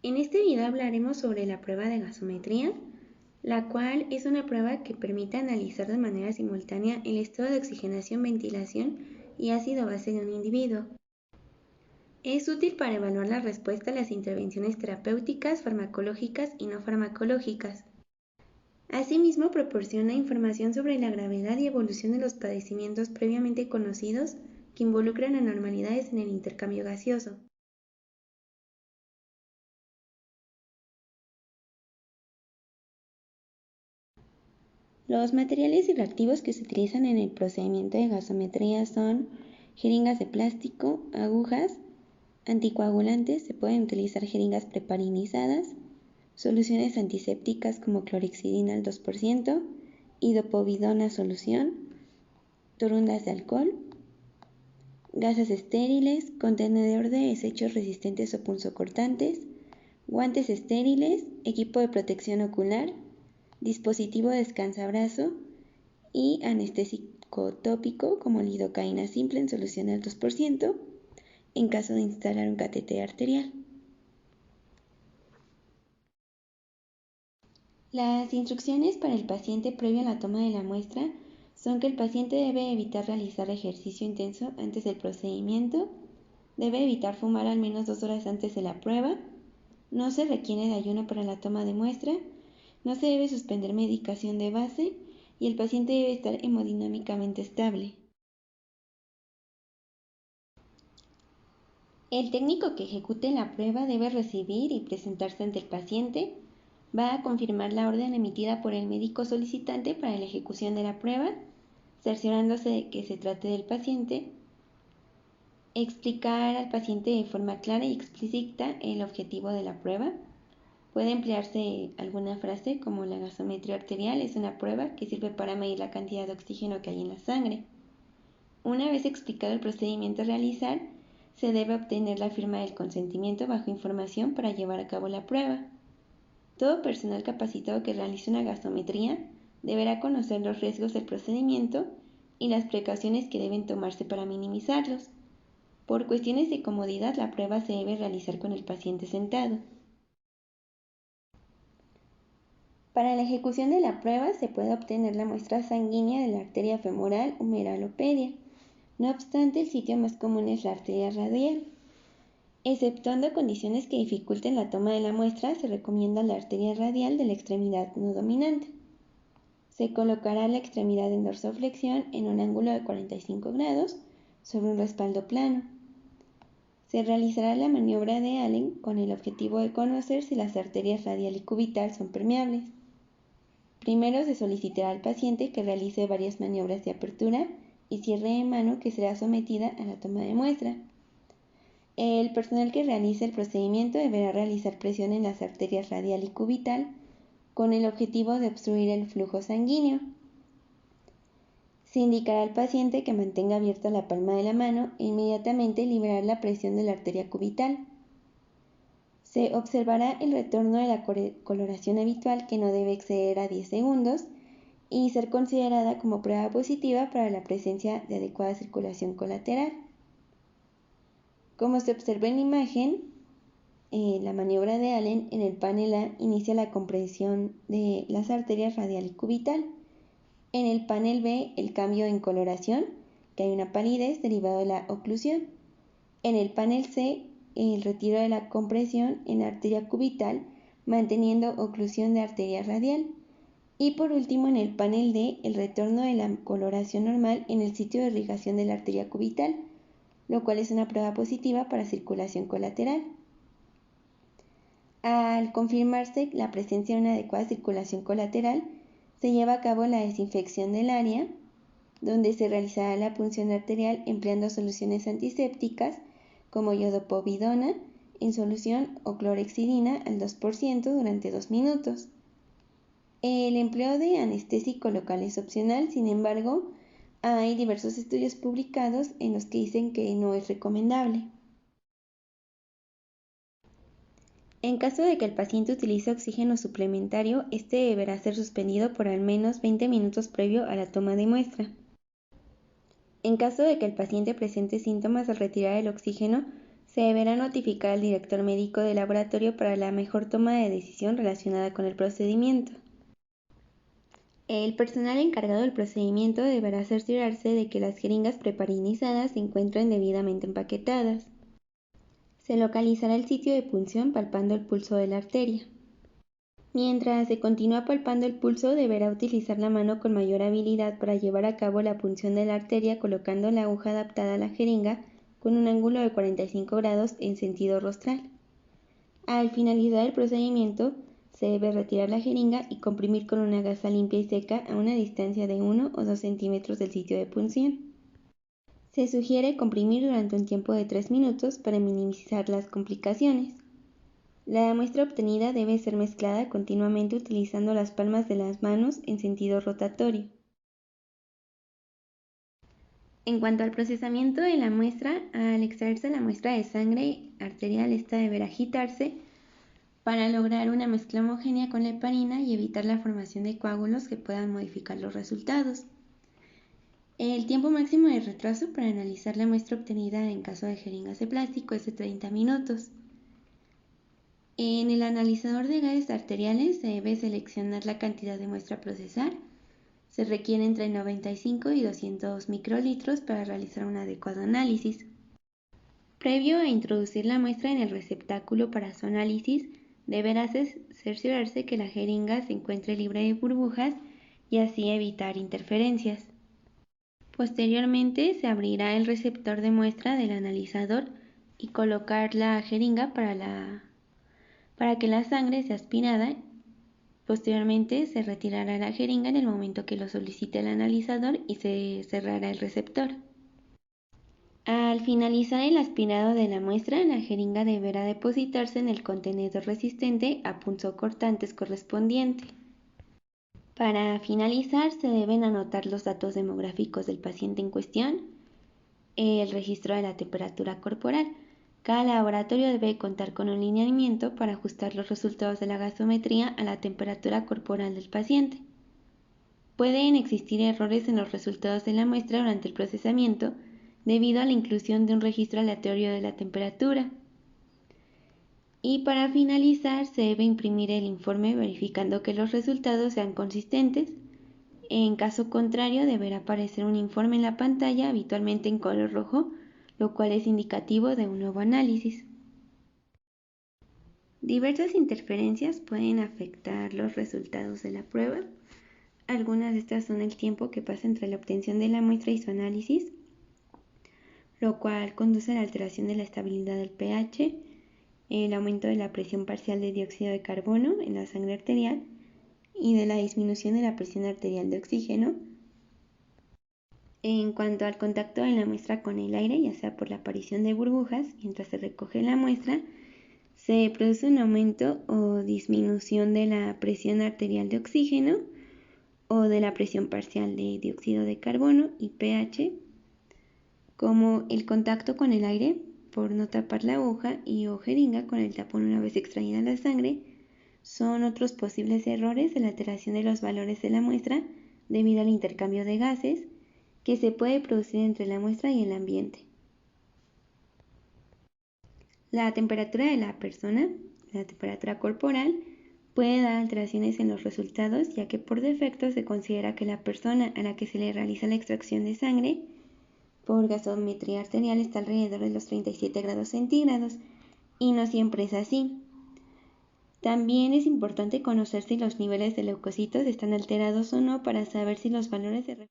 En este video hablaremos sobre la prueba de gasometría, la cual es una prueba que permite analizar de manera simultánea el estado de oxigenación, ventilación y ácido base de un individuo. Es útil para evaluar la respuesta a las intervenciones terapéuticas, farmacológicas y no farmacológicas. Asimismo, proporciona información sobre la gravedad y evolución de los padecimientos previamente conocidos que involucran anormalidades en el intercambio gaseoso. Los materiales y reactivos que se utilizan en el procedimiento de gasometría son jeringas de plástico, agujas, anticoagulantes, se pueden utilizar jeringas preparinizadas, soluciones antisépticas como clorhexidina al 2%, idopovidona solución, torundas de alcohol, gasas estériles, contenedor de desechos resistentes o punzocortantes, guantes estériles, equipo de protección ocular, dispositivo descansabrazo y anestésico tópico como lidocaína simple en solución al 2% en caso de instalar un catéter arterial. Las instrucciones para el paciente previo a la toma de la muestra son que el paciente debe evitar realizar ejercicio intenso antes del procedimiento, debe evitar fumar al menos 2 horas antes de la prueba, no se requiere de ayuno para la toma de muestra, no se debe suspender medicación de base y el paciente debe estar hemodinámicamente estable. El técnico que ejecute la prueba debe recibir y presentarse ante el paciente, va a confirmar la orden emitida por el médico solicitante para la ejecución de la prueba, cerciorándose de que se trate del paciente, explicar al paciente de forma clara y explícita el objetivo de la prueba. Puede emplearse alguna frase como la gasometría arterial es una prueba que sirve para medir la cantidad de oxígeno que hay en la sangre. Una vez explicado el procedimiento a realizar, se debe obtener la firma del consentimiento bajo información para llevar a cabo la prueba. Todo personal capacitado que realice una gasometría deberá conocer los riesgos del procedimiento y las precauciones que deben tomarse para minimizarlos. Por cuestiones de comodidad, la prueba se debe realizar con el paciente sentado. Para la ejecución de la prueba se puede obtener la muestra sanguínea de la arteria femoral humeral o pedia. No obstante, el sitio más común es la arteria radial. Exceptuando condiciones que dificulten la toma de la muestra, se recomienda la arteria radial de la extremidad no dominante. Se colocará la extremidad en dorsoflexión en un ángulo de 45 grados sobre un respaldo plano. Se realizará la maniobra de Allen con el objetivo de conocer si las arterias radial y cubital son permeables. Primero se solicitará al paciente que realice varias maniobras de apertura y cierre de mano que será sometida a la toma de muestra. El personal que realice el procedimiento deberá realizar presión en las arterias radial y cubital con el objetivo de obstruir el flujo sanguíneo. Se indicará al paciente que mantenga abierta la palma de la mano e inmediatamente liberar la presión de la arteria cubital. Se observará el retorno de la coloración habitual que no debe exceder a 10 segundos y ser considerada como prueba positiva para la presencia de adecuada circulación colateral. Como se observa en la imagen, la maniobra de Allen en el panel A inicia la compresión de las arterias radial y cubital. En el panel B, el cambio en coloración, que hay una palidez derivada de la oclusión. En el panel C, el retiro de la compresión en la arteria cubital, manteniendo oclusión de arteria radial. Y por último, en el panel D, el retorno de la coloración normal en el sitio de irrigación de la arteria cubital, lo cual es una prueba positiva para circulación colateral. Al confirmarse la presencia de una adecuada circulación colateral, se lleva a cabo la desinfección del área, donde se realizará la punción arterial empleando soluciones antisépticas como iodopovidona en solución o clorhexidina al 2% durante 2 minutos. El empleo de anestésico local es opcional, sin embargo, hay diversos estudios publicados en los que dicen que no es recomendable. En caso de que el paciente utilice oxígeno suplementario, este deberá ser suspendido por al menos 20 minutos previo a la toma de muestra. En caso de que el paciente presente síntomas al retirar el oxígeno, Se deberá notificar al director médico del laboratorio para la mejor toma de decisión relacionada con el procedimiento. El personal encargado del procedimiento deberá cerciorarse de que las jeringas preparinizadas se encuentren debidamente empaquetadas. Se localizará el sitio de punción palpando el pulso de la arteria. Mientras se continúa palpando el pulso, deberá utilizar la mano con mayor habilidad para llevar a cabo la punción de la arteria colocando la aguja adaptada a la jeringa con un ángulo de 45 grados en sentido rostral. Al finalizar el procedimiento, se debe retirar la jeringa y comprimir con una gasa limpia y seca a una distancia de 1 o 2 centímetros del sitio de punción. Se sugiere comprimir durante un tiempo de 3 minutos para minimizar las complicaciones. La muestra obtenida debe ser mezclada continuamente utilizando las palmas de las manos en sentido rotatorio. En cuanto al procesamiento de la muestra, al extraerse la muestra de sangre arterial, esta deberá agitarse para lograr una mezcla homogénea con la heparina y evitar la formación de coágulos que puedan modificar los resultados. El tiempo máximo de retraso para analizar la muestra obtenida en caso de jeringas de plástico es de 30 minutos. En el analizador de gases arteriales se debe seleccionar la cantidad de muestra a procesar. Se requiere entre 95 y 200 microlitros para realizar un adecuado análisis. Previo a introducir la muestra en el receptáculo para su análisis, deberá cerciorarse que la jeringa se encuentre libre de burbujas y así evitar interferencias. Posteriormente se abrirá el receptor de muestra del analizador y colocar la jeringa para que la sangre sea aspirada. Posteriormente se retirará la jeringa en el momento que lo solicite el analizador y se cerrará el receptor. Al finalizar el aspirado de la muestra, la jeringa deberá depositarse en el contenedor resistente a punzocortantes correspondiente. Para finalizar, se deben anotar los datos demográficos del paciente en cuestión, el registro de la temperatura corporal. Cada laboratorio debe contar con un lineamiento para ajustar los resultados de la gasometría a la temperatura corporal del paciente. Pueden existir errores en los resultados de la muestra durante el procesamiento debido a la inclusión de un registro aleatorio de la temperatura. Y para finalizar, se debe imprimir el informe verificando que los resultados sean consistentes. En caso contrario, deberá aparecer un informe en la pantalla, habitualmente en color rojo, lo cual es indicativo de un nuevo análisis. Diversas interferencias pueden afectar los resultados de la prueba. Algunas de estas son el tiempo que pasa entre la obtención de la muestra y su análisis, lo cual conduce a la alteración de la estabilidad del pH, el aumento de la presión parcial de dióxido de carbono en la sangre arterial y de la disminución de la presión arterial de oxígeno. En cuanto al contacto de la muestra con el aire, ya sea por la aparición de burbujas mientras se recoge la muestra, se produce un aumento o disminución de la presión arterial de oxígeno o de la presión parcial de dióxido de carbono y pH, como el contacto con el aire por no tapar la aguja y o jeringa con el tapón una vez extraída la sangre, son otros posibles errores de la alteración de los valores de la muestra debido al intercambio de gases que se puede producir entre la muestra y el ambiente. La temperatura de la persona, la temperatura corporal, puede dar alteraciones en los resultados, ya que por defecto se considera que la persona a la que se le realiza la extracción de sangre por gasometría arterial está alrededor de los 37 grados centígrados, y no siempre es así. También es importante conocer si los niveles de leucocitos están alterados o no para saber si los valores de